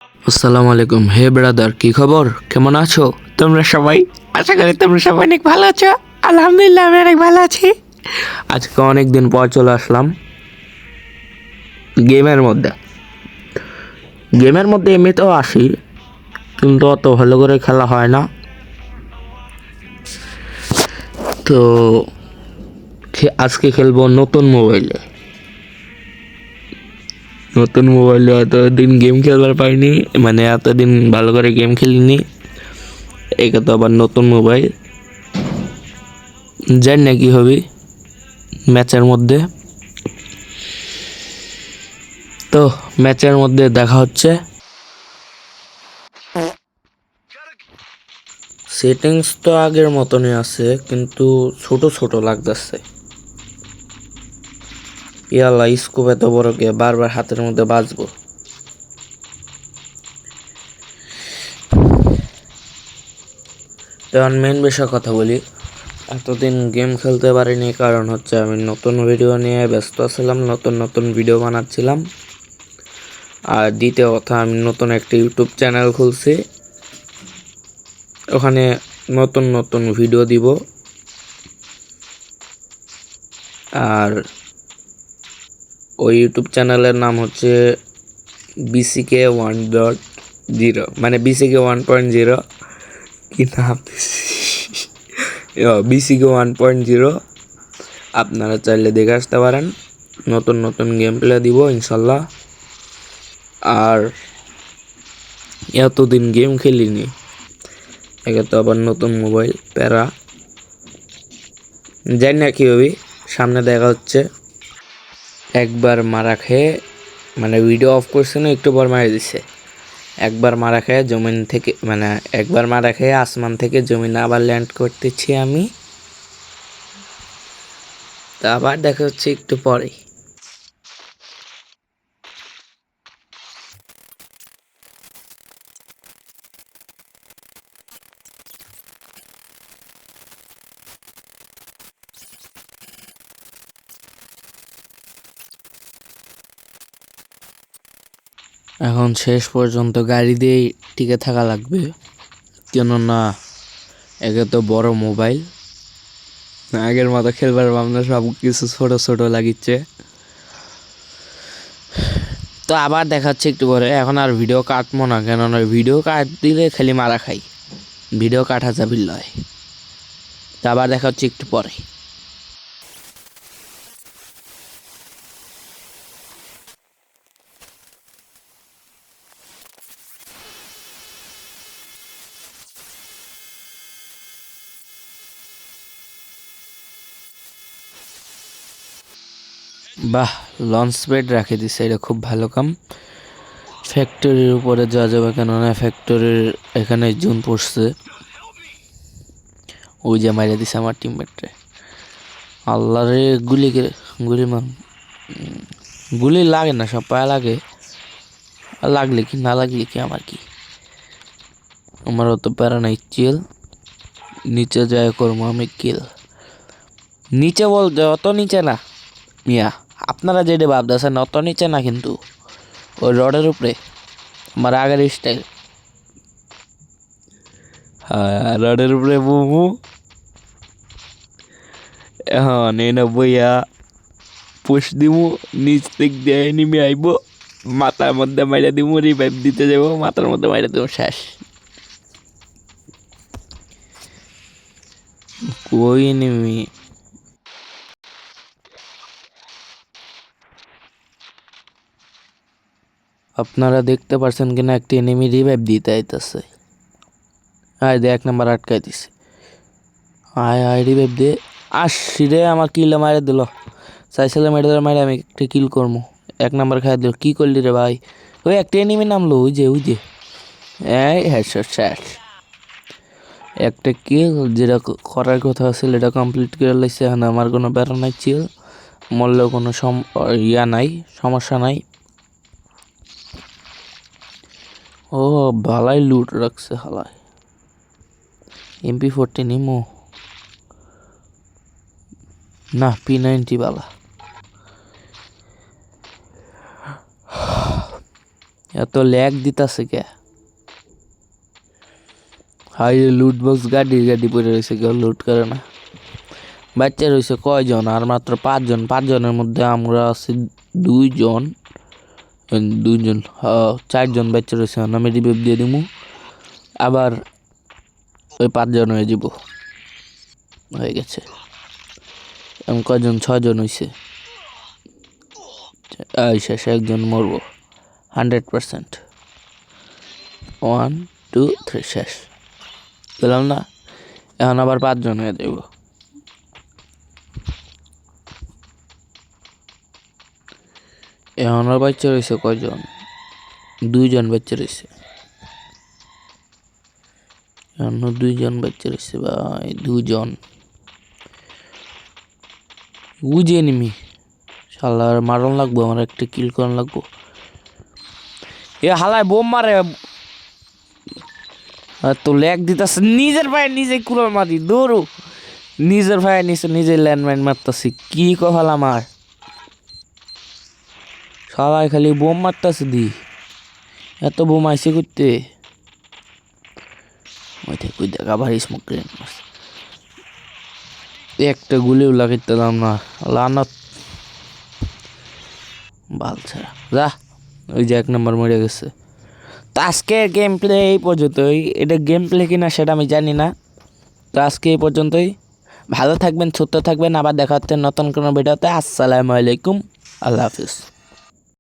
আসসালামু আলাইকুম। হে ব্রাদার, কি খবর? কেমন আছো তোমরা সবাই? আশা করি তোমরা সবাই অনেক ভালো আছো। আলহামদুলিল্লাহ, আমি অনেক ভালো আছি। আজকে অনেক দিন পর চলে আসলাম গেমের মধ্যে এমনিতেও আসি, কিন্তু অত ভালো করে খেলা হয় না। তো আজকে খেলবো নতুন মোবাইলে এতদিন গেম খেলবার পাইনি, মানে এতদিন ভালো করে গেম খেলিনি। এটা তো আবার নতুন মোবাইল, জানি না কি হবে ম্যাচের মধ্যে। তো ম্যাচের মধ্যে দেখা হচ্ছে। সেটিংস তো আগের মতনই আছে, কিন্তু ছোট ছোট লাগতেছে। ইয়াল্লা, স্কোপ এত বড় কে বারবার হাতের মধ্যে বাজবো। তখন মেন বিষয় কথা বলি। এতদিন গেম খেলতে পারিনি, কারণ হচ্ছে আমি নতুন ভিডিও নিয়ে ব্যস্ত ছিলাম, নতুন নতুন ভিডিও বানাচ্ছিলাম। আর দ্বিতীয় কথা, আমি নতুন একটা ইউটিউব চ্যানেল খুলছি, ওখানে নতুন নতুন ভিডিও দিব। আর ওই ইউটিউব চ্যানেলের নাম হচ্ছে BCK 1.0, মানে BCK 1.0 কি নাম, BCK 1.0। আপনারা চাইলে দেখে আসতে পারেন। নতুন নতুন গেম প্লে দিব ইনশাল্লাহ। আর এতদিন গেম খেলিনি, একে তো আবার নতুন মোবাইল, প্যারা। জানি না কি হবে, সামনে দেখা হচ্ছে। একবার মারা খেয়ে, মানে ভিডিও অফ করছে না, একটু পর মারা দিছে। একবার মারা খেয়ে জমিন থেকে, মানে একবার মারা খেয়ে আসমান থেকে জমিনে আবার ল্যান্ড করতেছি আমি। তা আবার দেখা হচ্ছে একটু পরে। এখন শেষ পর্যন্ত গাড়ি দিয়ে টিকে থাকা লাগবে, কেননা একে তো বড় মোবাইল, আগের মতো খেলবার ভাবনা সব কিছু ছোট ছোট লাগিচ্ছে। তো আবার দেখাচ্ছে একটু পরে। এখন আর ভিডিও কাটবো না, কেননা ভিডিও কাট দিলে খালি মারা খাই, ভিডিও কাটা যাবে লয়। তো আবার দেখা হচ্ছে একটু পরে। বাহ, লঞ্চ প্যাড রাখে দিছে, এটা খুব ভালো কাম। ফ্যাক্টরির উপরে যাওয়া যাবে, কেননা ফ্যাক্টরির এখানে জুন পড়ছে। ওই যে মাইরে দিছে আমার টিমমেটরে। আল্লাহ রে, গুলি গুলি লাগে না, সব পায়ে লাগে। আর লাগলে কি না লাগলে কি আমার কি, আমার অত প্যারা নাই। চিল, নিচে যায় করবো আমি কিল। নিচে বলতে অত নিচে না মিয়া, আপনারা যেটা ভাবতেছেন অত নিচে না, কিন্তু ওই রডের উপরে আমার আগের স্টাইল। হ্যাঁ, রডের উপরে বুমু। এখন এনে বইয়া পুশ দিমু, নিচ দিক দিয়ে নেমে আইব, মাথার মধ্যে মাইরা দিমু, রিভাইভ দিতে যাবো, মাথার মধ্যে মাইরা দিব, শেষ। কই নেমি, আপনারা দেখতে পারছেন কিনা, একটা এনিমি রিভাইভ দিতে আইতাছে। আয় দে, 1 নাম্বার আটকাই দিছে। আয় আয়, রিভাইভ দে। আসছি রে, আমার কিল মারে দিল। চাইছিলাম মেরে ধরে মারে আমি একটা কিল করবো, 1 নাম্বার খাই দিল। কি করলি রে ভাই? ওই একটা এনিমি নামলো, ওই যে এই হেডশট, শেষ। একটা কিল যেটা করার কথা ছিল এটা কমপ্লিট করে লাইছে। এখন আমার কোনো ব্যাপার নাই, চিল। মরলেও কোনো নাই, সমস্যা নাই। ও ভালাই লুট রাখছে হালায়। MP40 নিমো না, P90 বালা। এত ল্যাগ দিতাছে কে? হাই লুট বক্স গাড়ি পড়ে রয়েছে, কেউ লুট করে না। বাচ্চা রয়েছে কয়জন? আর মাত্র 5 জন। 5 জনের মধ্যে আমরা আছি 2 জন। 2 জন 4 জন বাচ্চা রয়েছে। আমি রিভাইভ দিয়ে দিমু, আবার ওই 5 জন হয়ে যাব। হয়ে গেছে। এখন কয়জন? 6 জন হয়েছে। শেষে একজন মরবো 100%। 1 2 3 শেষ। গেলাম না? এখন আবার 5 জন হয়ে যাব। এখন বাচ্চা রয়েছে কয়জন? 2 জন বাচ্চা রয়েছে। এখন 2 জন বাচ্চা রয়েছে ভাই, 2 জন। বুঝে নিমি শালার মারণ লাগবো, আমার একটা কিল করান লাগবো। এ হালায় বোম মারে, তো ল্যাগ দিতেছে। নিজের ভাই নিজে কুড়াল মারি, দৌড়ো। নিজের ভাই নিচে নিজে ল্যান্ডমাইন মারতেছি, কি কহাল আমার সবাই খালি বোম মারতেছে। দি এত বোম আইসে করতে কই দেখা ভাই স্মোক গ্রেনেড মারছে। একটা গুলিও লাগাইতে দাম না, লানত বাল ছাড়া যা। ওই যে 1 নম্বর মরে গেছে। তো আজকে গেম প্লে এই পর্যন্তই। এটা গেম প্লে কিনা সেটা আমি জানি না। তো আজকে এই পর্যন্তই। ভালো থাকবেন, সুস্থ থাকবেন। আবার দেখা হচ্ছে নতুন কোনো ভিডিওতে। আসসালামু আলাইকুম, আল্লাহ হাফিজ।